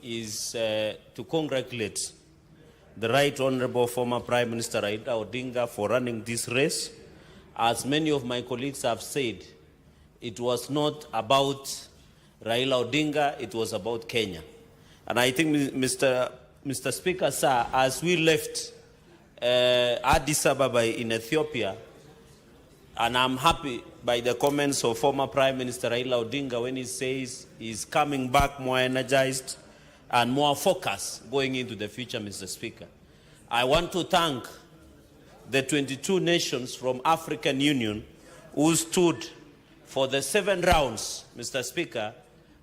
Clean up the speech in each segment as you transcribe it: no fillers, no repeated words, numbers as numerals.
is to congratulate the Right Honorable former Prime Minister Raila Odinga for running this race. As many of my colleagues have said, it was not about Raila Odinga, it was about Kenya. And I think, Mr. Speaker, sir, as we left Addis Ababa in Ethiopia, and I'm happy by the comments of former Prime Minister Raila Odinga when he says he's coming back more energized and more focused going into the future, Mr. Speaker. I want to thank the 22 nations from African Union who stood for the 7 rounds, Mr. Speaker,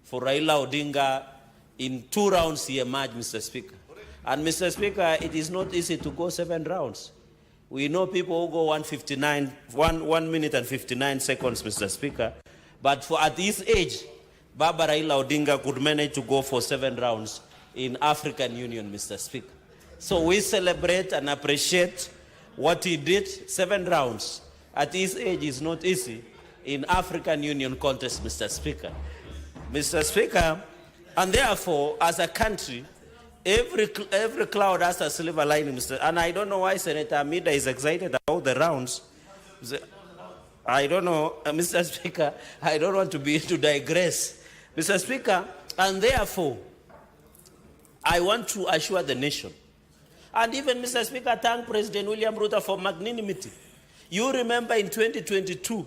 for Raila Odinga. In 2 rounds he emerged, Mr. Speaker. And Mr. Speaker, it is not easy to go 7 rounds. We know people who go 1 minute and 59 seconds, Mr. Speaker. But for at this age, Baba Raila Odinga could manage to go for 7 rounds in African Union, Mr. Speaker. So we celebrate and appreciate what he did. 7 rounds at his age is not easy in African Union contest, Mr. Speaker. Mr. Speaker, and therefore, as a country, every cloud has a silver lining, Mr. And I don't know why Senator Amida is excited about the rounds. I don't know, Mr. Speaker, I don't want to digress. Mr. Speaker, and therefore, I want to assure the nation, and even, Mr. Speaker, thank President William Ruto for magnanimity. You remember in 2022,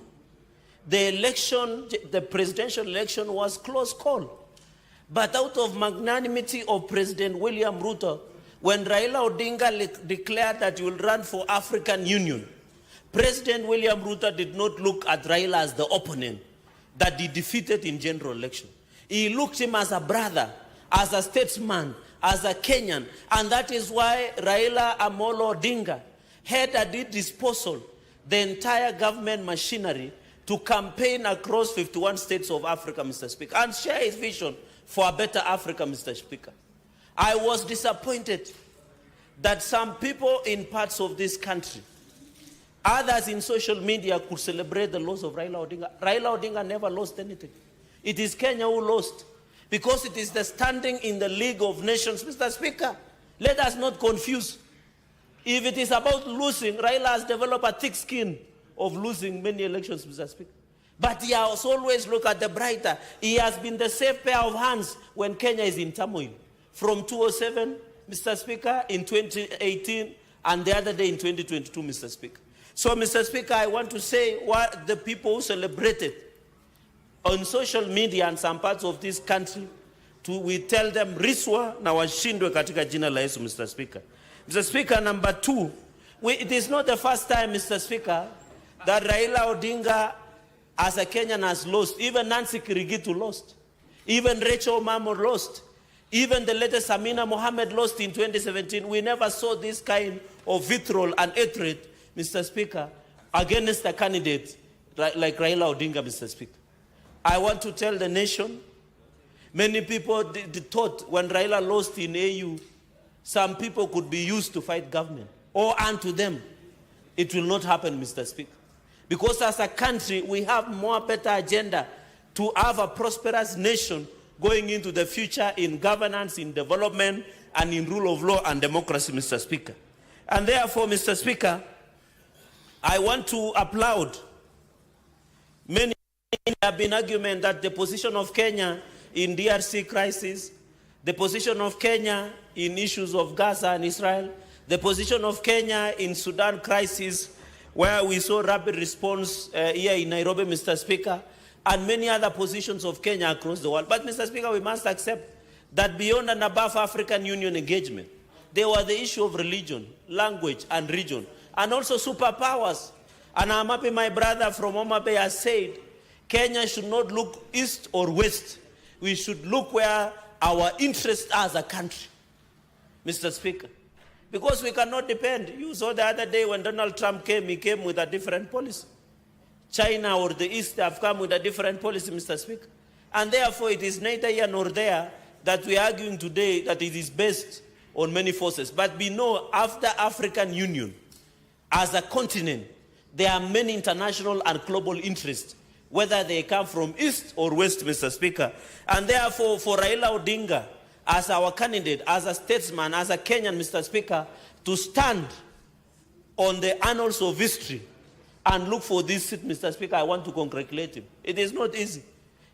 the presidential election was close call. But out of magnanimity of President William Ruto, when Raila Odinga declared that he will run for African Union, President William Ruto did not look at Raila as the opponent that he defeated in general election. He looked him as a brother, as a statesman, as a Kenyan. And that is why Raila Amolo Odinga had at his disposal the entire government machinery to campaign across 51 states of Africa, Mr. Speaker, and share his vision for a better Africa, Mr. Speaker. I was disappointed that some people in parts of this country, others in social media, could celebrate the loss of Raila Odinga. Raila Odinga never lost anything. It is Kenya who lost, because it is the standing in the League of Nations, Mr. Speaker. Let us not confuse. If it is about losing, Raila has developed a thick skin of losing many elections, Mr. Speaker. But he has always looked at the brighter. He has been the safe pair of hands when Kenya is in turmoil. From 2007, Mr. Speaker, in 2018, and the other day in 2022, Mr. Speaker. So, Mr. Speaker, I want to say what the people who celebrated on social media and some parts of this country, we tell them, riswa na washindwe katika jina la Yesu, Mr. Speaker. Mr. Speaker, number 2, it is not the first time, Mr. Speaker, that Raila Odinga as a Kenyan has lost. Even Nancy Kirigitu lost. Even Rachel Mamo lost. Even the latest Amina Mohammed lost in 2017. We never saw this kind of vitriol and hatred, Mr. Speaker, against a candidate like Raila Odinga, Mr. Speaker. I want to tell the nation, many people thought when Raila lost in AU, some people could be used to fight government, or unto them. It will not happen, Mr. Speaker. Because as a country, we have more better agenda to have a prosperous nation going into the future in governance, in development, and in rule of law and democracy, Mr. Speaker. And therefore, Mr. Speaker, I want to applaud. Many have been arguing that the position of Kenya in DRC crisis, the position of Kenya in issues of Gaza and Israel, the position of Kenya in Sudan crisis, where we saw rapid response here in Nairobi, Mr. Speaker, and many other positions of Kenya across the world. But, Mr. Speaker, we must accept that beyond and above African Union engagement, there was the issue of religion, language, and region, and also superpowers. And I'm happy my brother from Homa Bay has said, Kenya should not look east or west. We should look where our interests are as a country, Mr. Speaker. Because we cannot depend. You saw the other day when Donald Trump came, he came with a different policy. China or the East have come with a different policy, Mr. Speaker. And therefore, it is neither here nor there that we are arguing today that it is based on many forces. But we know after African Union, as a continent, there are many international and global interests, whether they come from East or West, Mr. Speaker. And therefore, for Raila Odinga as our candidate, as a statesman, as a Kenyan, Mr. Speaker, to stand on the annals of history and look for this seat, Mr. Speaker, I want to congratulate him. It is not easy.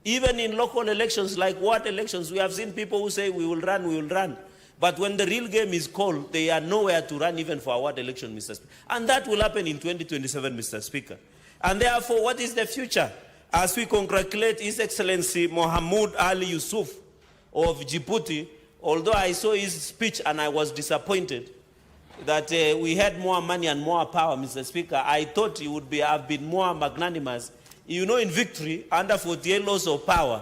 Even in local elections, like ward elections, we have seen people who say, we will run, we will run. But when the real game is called, they are nowhere to run even for a ward election, Mr. Speaker. And that will happen in 2027, Mr. Speaker. And therefore, what is the future? As we congratulate His Excellency Mohammed Ali Yusuf of Djibouti, although I saw his speech and I was disappointed that we had more money and more power, Mr. Speaker, I thought he would have been more magnanimous. You know, in victory, under 48 laws of power,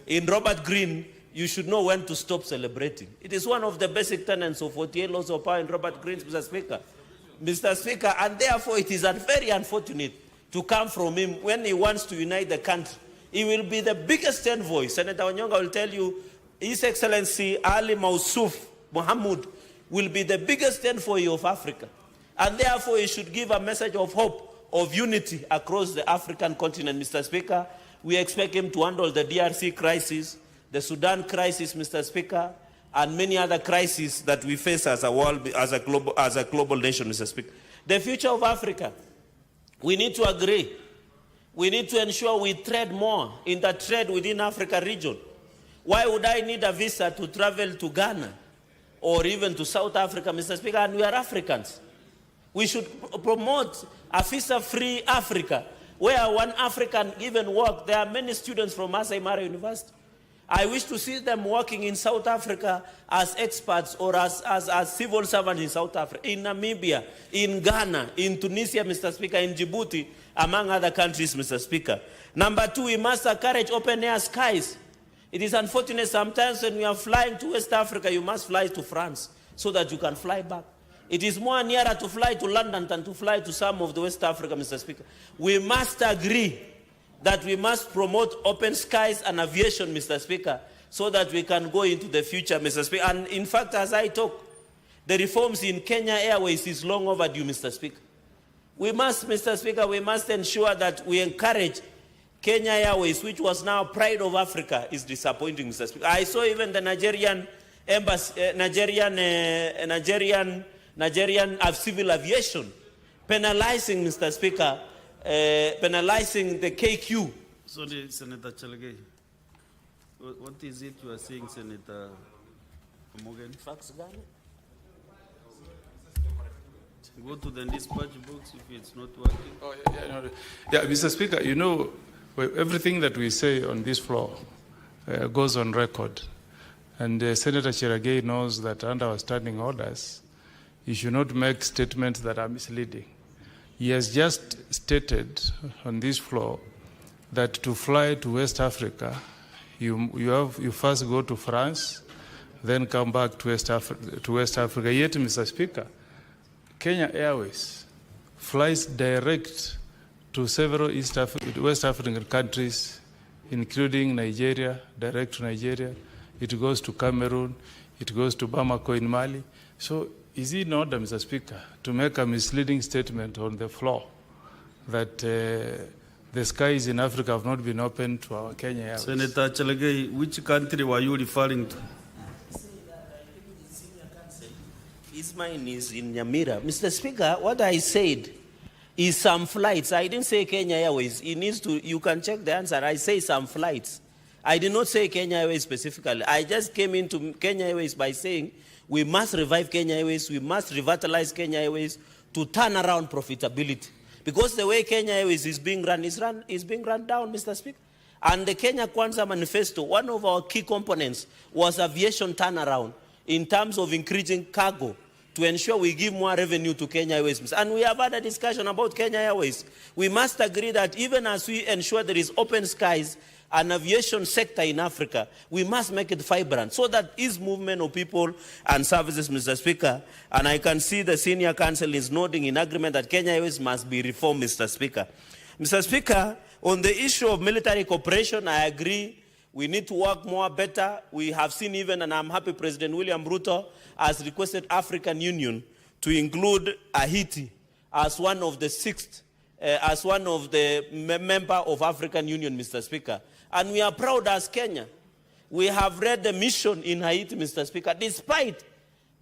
in Robert Greene, you should know when to stop celebrating. It is one of the basic tenets of 48 laws of power in Robert Greene, Mr. Speaker. Mr. Speaker, and therefore it is very unfortunate to come from him when he wants to unite the country. He will be the biggest envoy. Senator Onyonga will tell you, His Excellency Ali Mausuf Mohammed will be the biggest envoy of Africa. And therefore he should give a message of hope, of unity across the African continent, Mr. Speaker. We expect him to handle the DRC crisis, the Sudan crisis, Mr. Speaker, and many other crises that we face as a world, as a global nation, Mr. Speaker. The future of Africa, we need to agree. We need to ensure we trade more in the trade within Africa region. Why would I need a visa to travel to Ghana or even to South Africa, Mr. Speaker? And we are Africans. We should promote a visa-free Africa, where one African even work. There are many students from Masai Mara University. I wish to see them working in South Africa as experts or as civil servants in South Africa, in Namibia, in Ghana, in Tunisia, Mr. Speaker, in Djibouti, among other countries, Mr. Speaker. Number two, we must encourage open-air skies. It is unfortunate sometimes when we are flying to West Africa, you must fly to France so that you can fly back. It is more nearer to fly to London than to fly to some of the West Africa, Mr. Speaker. We must agree that we must promote open skies and aviation, Mr. Speaker, so that we can go into the future, Mr. Speaker. And in fact, as I talk, the reforms in Kenya Airways is long overdue, Mr. Speaker. We must, Mr. Speaker, we must ensure that we encourage Kenya Airways, which was now pride of Africa, is disappointing, Mr. Speaker. I saw even the Nigerian embassy, Nigerian civil aviation penalizing, Mr. Speaker, penalizing the KQ. Sorry, Senator Cheragei. What is it you are saying, Senator Morgan? Go to the dispatch box if it's not working. Oh, yeah, Mr. Speaker, you know, everything that we say on this floor goes on record. And Senator Cheragei knows that under our standing orders, he should not make statements that are misleading. He has just stated on this floor that to fly to West Africa, you first go to France, then come back to West Africa. Yet, Mr. Speaker, Kenya Airways flies direct to several West African countries, including Nigeria, direct to Nigeria. It goes to Cameroon. It goes to Bamako in Mali. So is it in order, Mr. Speaker, to make a misleading statement on the floor that the skies in Africa have not been opened to our Kenya Airways? Senator Cheragei, which country were you referring to? His mine is in Nyamira. Mr. Speaker, what I said is some flights. I didn't say Kenya Airways. It needs to, you can check the answer. I say some flights. I did not say Kenya Airways specifically. I just came into Kenya Airways by saying we must revive Kenya Airways, we must revitalize Kenya Airways to turn around profitability. Because the way Kenya Airways is being run is being run down, Mr. Speaker. And the Kenya Kwanza Manifesto, one of our key components was aviation turnaround in terms of increasing cargo to ensure we give more revenue to Kenya Airways. And we have had a discussion about Kenya Airways. We must agree that even as we ensure there is open skies, an aviation sector in Africa, we must make it vibrant so that is movement of people and services, Mr. Speaker. And I can see the senior counsel is nodding in agreement that Kenya Airways must be reformed, Mr. Speaker. Mr. Speaker, on the issue of military cooperation, I agree we need to work more better. We have seen even, and I'm happy President William Ruto has requested African Union to include Haiti as one of the member of African Union, Mr. Speaker. And we are proud as Kenya We have read the mission in Haiti, Mr. Speaker, despite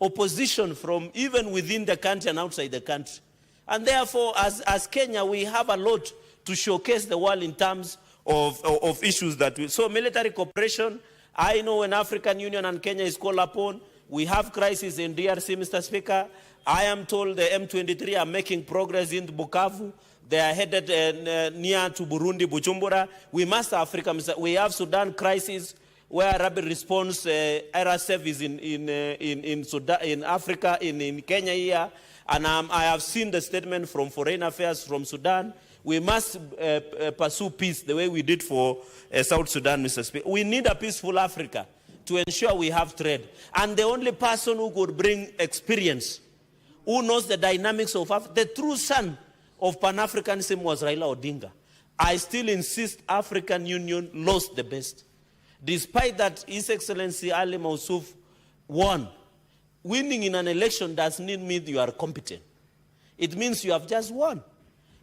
opposition from even within the country and outside the country. And therefore, as Kenya, we have a lot to showcase the world in terms of issues that we... So military cooperation, I know when African Union and Kenya is called upon, we have crisis in DRC, Mr. Speaker. I am told the M23 are making progress in Bukavu. They are headed near to Burundi, Bujumbura. We must Africa, Mr. We have Sudan crisis, where rapid response RSF is in Sudan, in Africa, in Kenya here. And I have seen the statement from Foreign Affairs from Sudan. We must pursue peace the way we did for South Sudan, Mr. Speaker. We need a peaceful Africa to ensure we have trade. And the only person who could bring experience, who knows the dynamics of Africa, the true son of Pan-Africanism was Raila Odinga. I still insist African Union lost the best. Despite that, His Excellency Ali Mausuf won. Winning in an election does not mean you are competent. It means you have just won.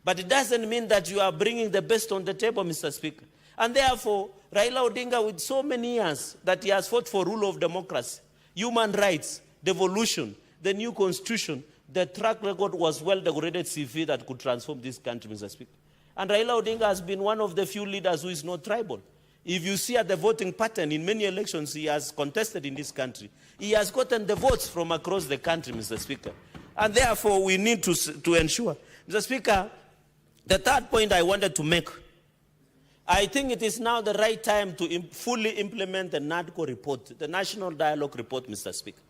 But it doesn't mean that you are bringing the best on the table, Mr. Speaker. And therefore, Raila Odinga, with so many years that he has fought for rule of democracy, human rights, devolution, the new constitution, the track record was well-decorated CV that could transform this country, Mr. Speaker. And Raila Odinga has been one of the few leaders who is not tribal. If you see at the voting pattern in many elections he has contested in this country, he has gotten the votes from across the country, Mr. Speaker. And therefore, we need to ensure. Mr. Speaker, the third point I wanted to make, I think it is now the right time to fully implement the NADCO report, the National Dialogue Report, Mr. Speaker.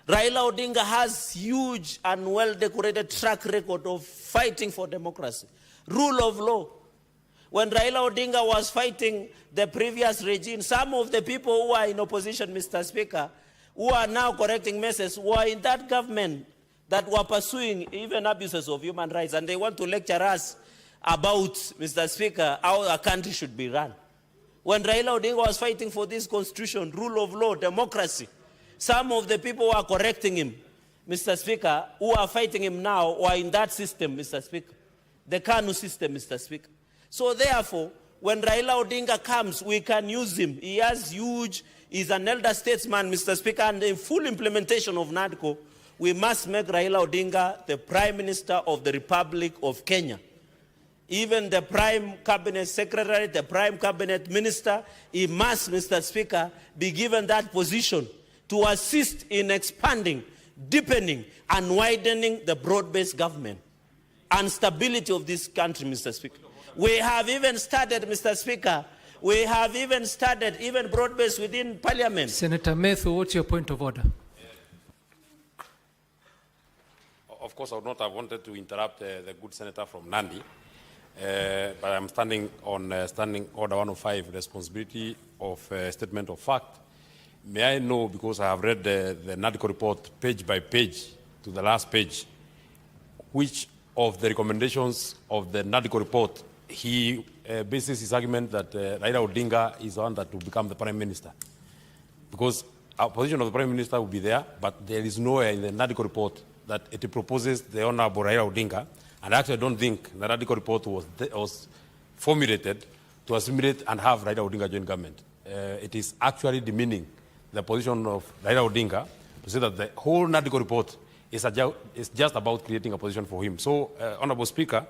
Raila Odinga has huge and well-decorated track record of fighting for democracy, rule of law. When Raila Odinga was fighting the previous regime, some of the people who are in opposition, Mr. Speaker, who are now correcting messes, were in that government that were pursuing even abuses of human rights, and they want to lecture us about, Mr. Speaker, how a country should be run. When Raila Odinga was fighting for this constitution, rule of law, democracy, some of the people who are correcting him, Mr. Speaker, who are fighting him now, were in that system, Mr. Speaker, the KANU system, Mr. Speaker. So therefore, when Raila Odinga comes, we can use him. He has huge, he's an elder statesman, Mr. Speaker, and in full implementation of NADCO, we must make Raila Odinga the Prime Minister of the Republic of Kenya. Even the Prime Cabinet Secretary, the Prime Cabinet Minister, he must, Mr. Speaker, be given that position to assist in expanding, deepening, and widening the broad-based government and stability of this country, Mr. Speaker. We have even started, Mr. Speaker, we have even started even broad-based within Parliament. Senator Methu, what's your point of order? Of course, I would not have wanted to interrupt the good senator from Nandi, but I'm standing on Standing Order 105, responsibility of statement of fact. May I know, because I have read the NADCO report page by page to the last page, which of the recommendations of the NADCO report he bases his argument that Raila Odinga is the one that will become the Prime Minister? Because our position of the Prime Minister will be there, but there is nowhere in the NADCO report that it proposes the Honorable Raila Odinga. And actually, I don't think the NADCO report was formulated to assimilate and have Raila Odinga join government. It is actually demeaning the position of Raila Odinga to say that the whole NADCO report is just about creating a position for him. So, Honorable Speaker,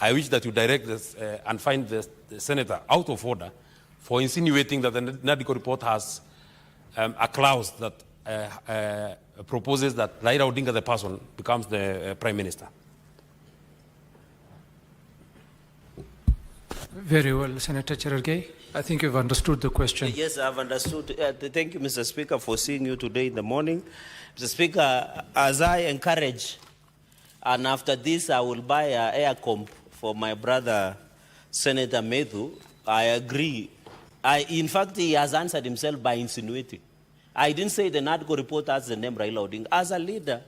I wish that you direct this and find the senator out of order for insinuating that the NADCO report has a clause that proposes that Raila Odinga, the person, becomes the Prime Minister. Very well, Senator Cheragei. I think you've understood the question. Yes, I've understood. Thank you, Mr. Speaker, for seeing you today in the morning. Mr. Speaker, as I encourage, and after this I will buy an air comp for my brother, Senator Methu, I agree. In fact, he has answered himself by insinuating. I didn't say the NADCO report has the name Raila Odinga. As a leader,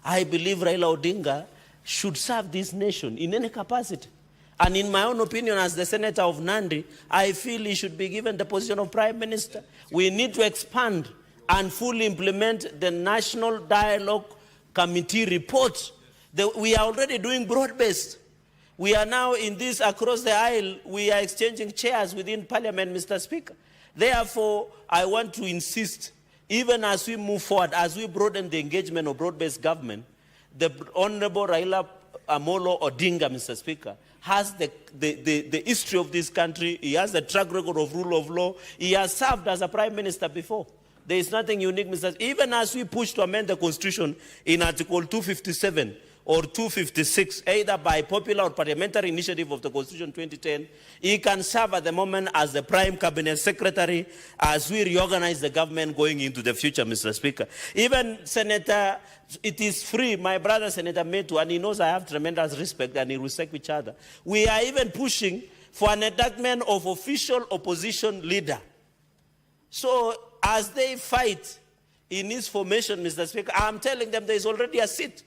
I believe Raila Odinga should serve this nation in any capacity. And in my own opinion, as the senator of Nandi, I feel he should be given the position of Prime Minister. We need to expand and fully implement the National Dialogue Committee report. We are already doing broad-based. We are now in this across the aisle. We are exchanging chairs within Parliament, Mr. Speaker. Therefore, I want to insist, even as we move forward, as we broaden the engagement of broad-based government, the Honorable Raila Amolo Odinga, Mr. Speaker, has the history of this country. He has the track record of rule of law. He has served as a prime minister before. There is nothing unique, Mr. Even as we push to amend the constitution in Article 257 or 256, either by popular or parliamentary initiative of the Constitution 2010, he can serve at the moment as the Prime Cabinet Secretary as we reorganize the government going into the future, Mr. Speaker. Even Senator, it is free, my brother Senator Metu, and he knows I have tremendous respect and we respect each other. We are even pushing for an enactment of official opposition leader. So as they fight in his formation, Mr. Speaker, I'm telling them there is already a seat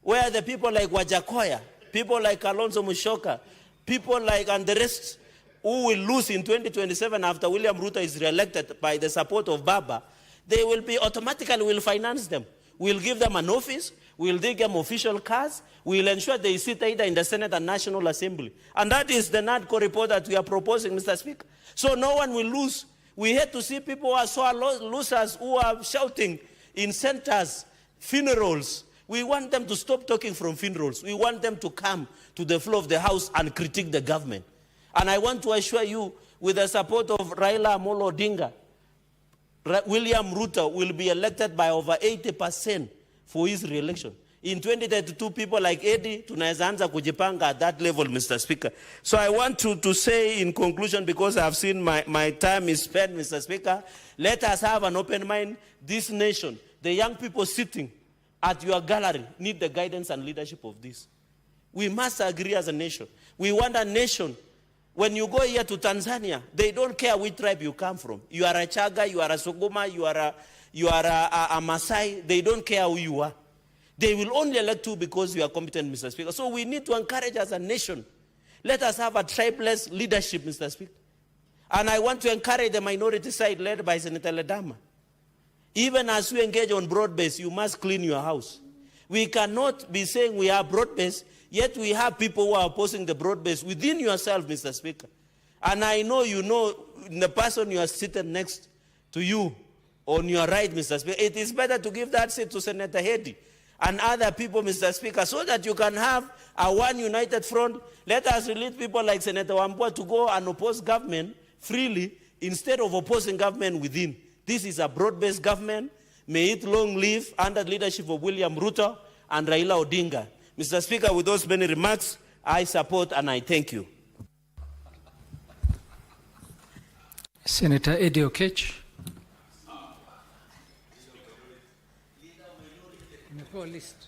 where the people like Wajakoya, people like Alonso Mushoka, people like, and the rest who will lose in 2027 after William Ruto is re-elected by the support of Baba, they will be automatically, will finance them. We'll give them an office, we'll give them official cars, we'll ensure they sit either in the Senate and National Assembly. And that is the NADCO report that we are proposing, Mr. Speaker. So no one will lose. We hate to see people who are so losers, who are shouting in centers, funerals. We want them to stop talking from funerals. We want them to come to the floor of the House and critique the government. And I want to assure you, with the support of Raila Amolo Odinga, William Ruto will be elected by over 80% for his re-election. In 2032, people like Eddie, tunaweza anza kujipanga at that level, Mr. Speaker. So I want to say in conclusion, because I've seen my time is spent, Mr. Speaker, let us have an open mind. This nation, the young people sitting at your gallery, need the guidance and leadership of this. We must agree as a nation. We want a nation. When you go here to Tanzania, they don't care which tribe you come from. You are a Chaga, you are a Sogoma, you are a Maasai. They don't care who you are. They will only elect you because you are competent, Mr. Speaker. So we need to encourage as a nation. Let us have a tribeless leadership, Mr. Speaker. And I want to encourage the minority side led by Senator Ledama. Even as we engage on broad-based, you must clean your house. We cannot be saying we are broad-based, yet we have people who are opposing the broad-based within yourself, Mr. Speaker. And I know you know the person you are sitting next to you on your right, Mr. Speaker. It is better to give that seat to Senator Hedi and other people, Mr. Speaker, so that you can have a one united front. Let us release people like Senator Wambua to go and oppose government freely instead of opposing government within. This is a broad-based government. May it long live under the leadership of William Ruto and Raila Odinga. Mr. Speaker, with those many remarks, I support and I thank you. Senator Eddie Okech. List.